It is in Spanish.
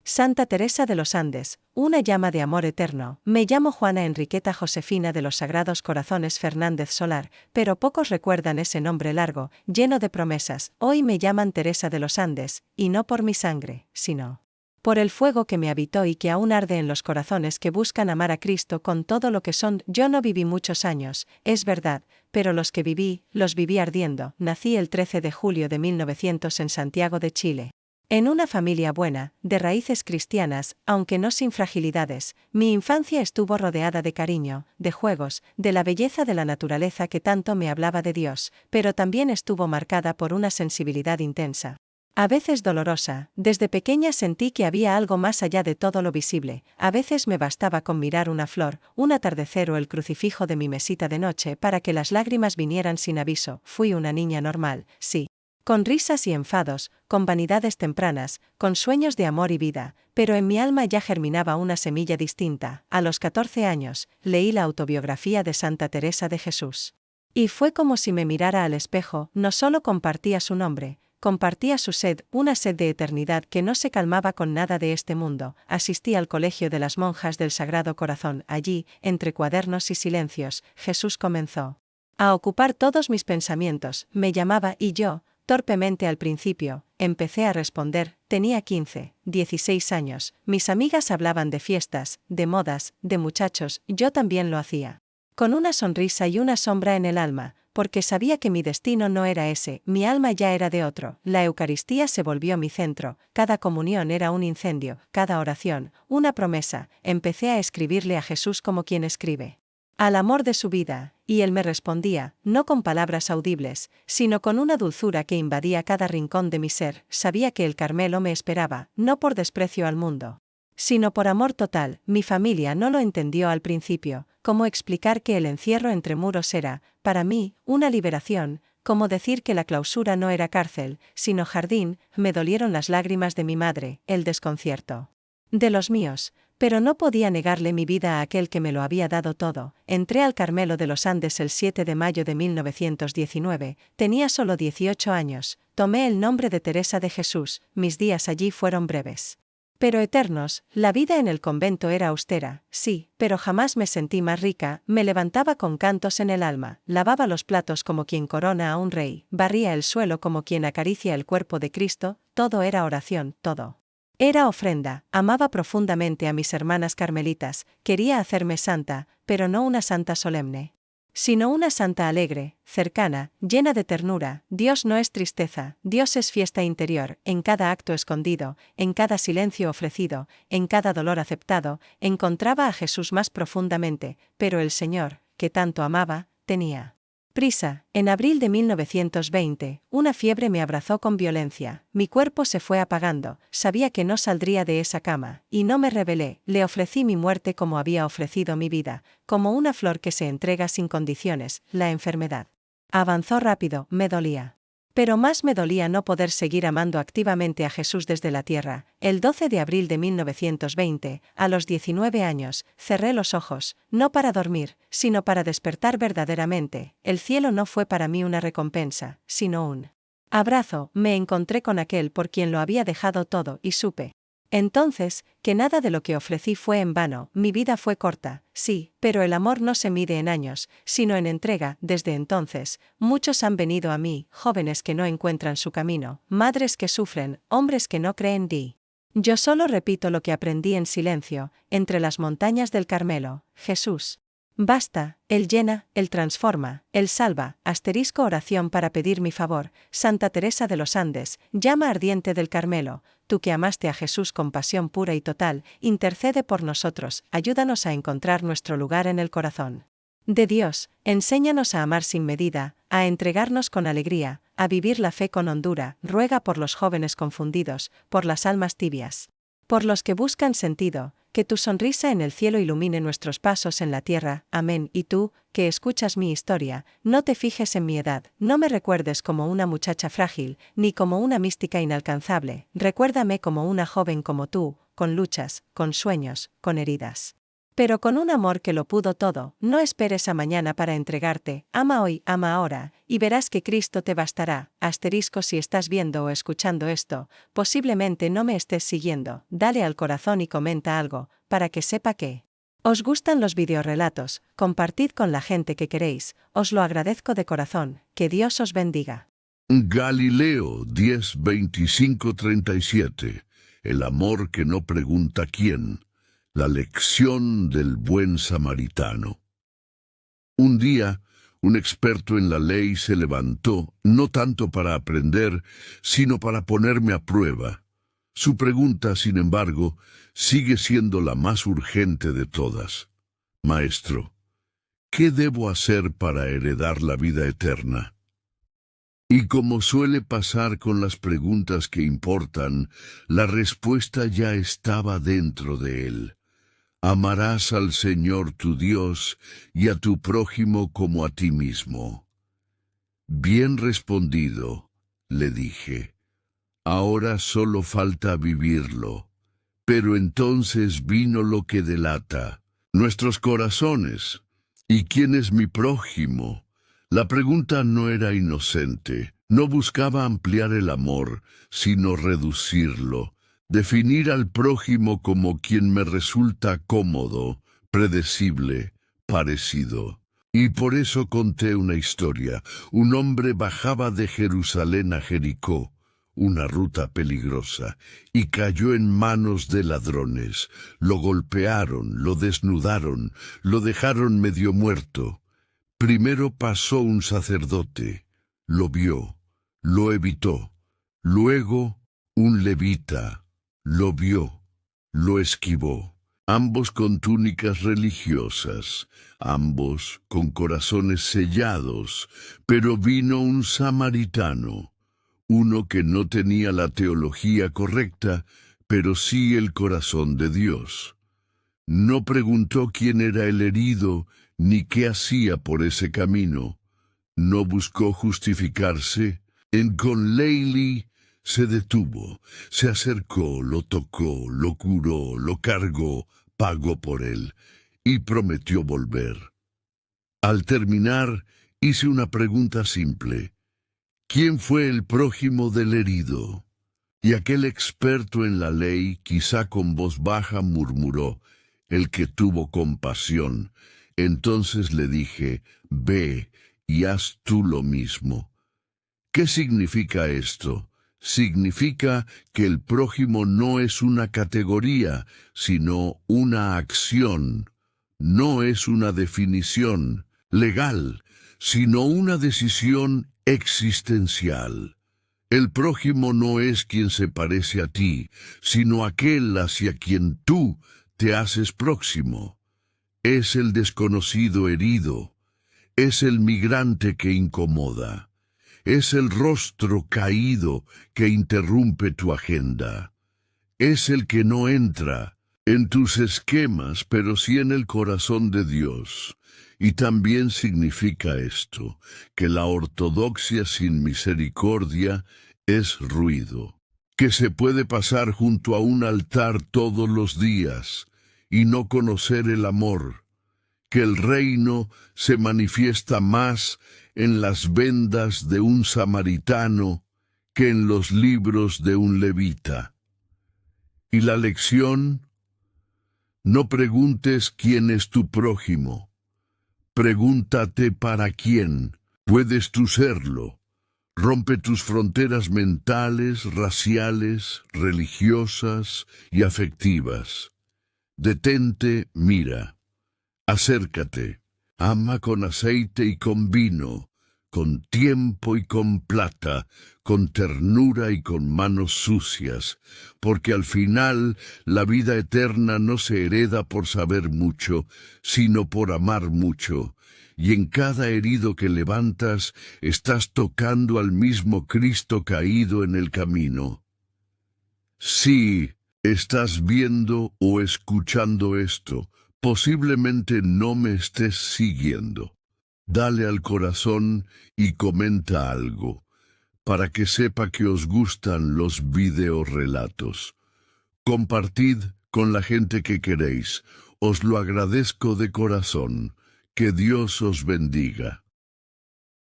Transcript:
Santa Teresa de los Andes, una llama de amor eterno. Me llamo Juana Enriqueta Josefina de los Sagrados Corazones Fernández Solar, pero pocos recuerdan ese nombre largo, lleno de promesas. Hoy me llaman Teresa de los Andes, y no por mi sangre, sino por el fuego que me habitó y que aún arde en los corazones que buscan amar a Cristo con todo lo que son. Yo no viví muchos años, es verdad, pero los que viví, los viví ardiendo. Nací el 13 de julio de 1900 en Santiago de Chile. En una familia buena, de raíces cristianas, aunque no sin fragilidades. Mi infancia estuvo rodeada de cariño, de juegos, de la belleza de la naturaleza que tanto me hablaba de Dios, pero también estuvo marcada por una sensibilidad intensa. A veces dolorosa. Desde pequeña sentí que había algo más allá de todo lo visible. A veces me bastaba con mirar una flor, un atardecer o el crucifijo de mi mesita de noche para que las lágrimas vinieran sin aviso. Fui una niña normal, sí. Con risas y enfados, con vanidades tempranas, con sueños de amor y vida, pero en mi alma ya germinaba una semilla distinta. A los 14 años, leí la autobiografía de Santa Teresa de Jesús. Y fue como si me mirara al espejo. No solo compartía su nombre, compartía su sed, una sed de eternidad que no se calmaba con nada de este mundo. Asistí al colegio de las monjas del Sagrado Corazón. Allí, entre cuadernos y silencios, Jesús comenzó a ocupar todos mis pensamientos. Me llamaba y yo, torpemente al principio, empecé a responder. Tenía 15, 16 años. Mis amigas hablaban de fiestas, de modas, de muchachos. Yo también lo hacía. Con una sonrisa y una sombra en el alma, porque sabía que mi destino no era ese, mi alma ya era de otro. La Eucaristía se volvió mi centro. Cada comunión era un incendio, cada oración, una promesa. Empecé a escribirle a Jesús como quien escribe al amor de su vida, y él me respondía, no con palabras audibles, sino con una dulzura que invadía cada rincón de mi ser. Sabía que el Carmelo me esperaba, no por desprecio al mundo, sino por amor total. Mi familia no lo entendió al principio. Cómo explicar que el encierro entre muros era, para mí, una liberación, cómo decir que la clausura no era cárcel, sino jardín. Me dolieron las lágrimas de mi madre, el desconcierto de los míos, pero no podía negarle mi vida a aquel que me lo había dado todo. Entré al Carmelo de los Andes el 7 de mayo de 1919, tenía solo 18 años, tomé el nombre de Teresa de Jesús. Mis días allí fueron breves, pero eternos. La vida en el convento era austera, sí, pero jamás me sentí más rica. Me levantaba con cantos en el alma, lavaba los platos como quien corona a un rey, barría el suelo como quien acaricia el cuerpo de Cristo. Todo era oración, todo era ofrenda. Amaba profundamente a mis hermanas carmelitas, quería hacerme santa, pero no una santa solemne, sino una santa alegre, cercana, llena de ternura. Dios no es tristeza, Dios es fiesta interior. En cada acto escondido, en cada silencio ofrecido, en cada dolor aceptado, encontraba a Jesús más profundamente. Pero el Señor, que tanto amaba, tenía prisa. En abril de 1920, una fiebre me abrazó con violencia. Mi cuerpo se fue apagando. Sabía que no saldría de esa cama, y no me rebelé. Le ofrecí mi muerte como había ofrecido mi vida, como una flor que se entrega sin condiciones. La enfermedad avanzó rápido, me dolía. Pero más me dolía no poder seguir amando activamente a Jesús desde la tierra. El 12 de abril de 1920, a los 19 años, cerré los ojos, no para dormir, sino para despertar verdaderamente. El cielo no fue para mí una recompensa, sino un abrazo. Me encontré con aquel por quien lo había dejado todo, y supe entonces que nada de lo que ofrecí fue en vano. Mi vida fue corta, sí, pero el amor no se mide en años, sino en entrega. Desde entonces, muchos han venido a mí, jóvenes que no encuentran su camino, madres que sufren, hombres que no creen. Yo solo repito lo que aprendí en silencio, entre las montañas del Carmelo. Jesús basta. Él llena, Él transforma, Él salva. Oración para pedir mi favor. Santa Teresa de los Andes, llama ardiente del Carmelo, tú que amaste a Jesús con pasión pura y total, intercede por nosotros. Ayúdanos a encontrar nuestro lugar en el corazón de Dios. Enséñanos a amar sin medida, a entregarnos con alegría, a vivir la fe con hondura. Ruega por los jóvenes confundidos, por las almas tibias, por los que buscan sentido. Que tu sonrisa en el cielo ilumine nuestros pasos en la tierra. Amén. Y tú, que escuchas mi historia, no te fijes en mi edad, no me recuerdes como una muchacha frágil, ni como una mística inalcanzable. Recuérdame como una joven como tú, con luchas, con sueños, con heridas. Pero con un amor que lo pudo todo, no esperes a mañana para entregarte, ama hoy, ama ahora, y verás que Cristo te bastará. Asterisco si estás viendo o escuchando esto, posiblemente no me estés siguiendo, dale al corazón y comenta algo, para que sepa que os gustan los videorelatos, compartid con la gente que queréis, os lo agradezco de corazón, que Dios os bendiga. Galileo 10:25-37. El amor que no pregunta quién. La lección del buen samaritano. Un día, un experto en la ley se levantó, no tanto para aprender, sino para ponerme a prueba. Su pregunta, sin embargo, sigue siendo la más urgente de todas. Maestro, ¿qué debo hacer para heredar la vida eterna? Y como suele pasar con las preguntas que importan, la respuesta ya estaba dentro de él. Amarás al Señor tu Dios y a tu prójimo como a ti mismo. Bien respondido, le dije. Ahora solo falta vivirlo. Pero entonces vino lo que delata nuestros corazones. ¿Y quién es mi prójimo? La pregunta no era inocente. No buscaba ampliar el amor, sino reducirlo. Definir al prójimo como quien me resulta cómodo, predecible, parecido. Y por eso conté una historia. Un hombre bajaba de Jerusalén a Jericó, una ruta peligrosa, y cayó en manos de ladrones. Lo golpearon, lo desnudaron, lo dejaron medio muerto. Primero pasó un sacerdote, lo vio, lo evitó. Luego un levita, lo vio, lo esquivó. Ambos con túnicas religiosas, ambos con corazones sellados, pero vino un samaritano, uno que no tenía la teología correcta, pero sí el corazón de Dios. No preguntó quién era el herido, ni qué hacía por ese camino. No buscó justificarse. Con Leili se detuvo, se acercó, lo tocó, lo curó, lo cargó, pagó por él y prometió volver. Al terminar, hice una pregunta simple. ¿Quién fue el prójimo del herido? Y aquel experto en la ley, quizá con voz baja, murmuró, el que tuvo compasión. Entonces le dije, ve y haz tú lo mismo. ¿Qué significa esto? Significa que el prójimo no es una categoría, sino una acción. No es una definición legal, sino una decisión existencial. El prójimo no es quien se parece a ti, sino aquel hacia quien tú te haces próximo. Es el desconocido herido, es el migrante que incomoda, es el rostro caído que interrumpe tu agenda, es el que no entra en tus esquemas, pero sí en el corazón de Dios. Y también significa esto, que la ortodoxia sin misericordia es ruido, que se puede pasar junto a un altar todos los días y no conocer el amor, que el reino se manifiesta más en las vendas de un samaritano que en los libros de un levita. Y la lección: no preguntes quién es tu prójimo. Pregúntate para quién puedes tú serlo. Rompe tus fronteras mentales, raciales, religiosas y afectivas. Detente, mira. Acércate. Ama con aceite y con vino, con tiempo y con plata, con ternura y con manos sucias, porque al final la vida eterna no se hereda por saber mucho, sino por amar mucho, y en cada herido que levantas estás tocando al mismo Cristo caído en el camino. Si estás viendo o escuchando esto, posiblemente no me estés siguiendo. Dale al corazón y comenta algo, para que sepa que os gustan los videorelatos. Compartid con la gente que queréis, Os lo agradezco de corazón. Que Dios os bendiga.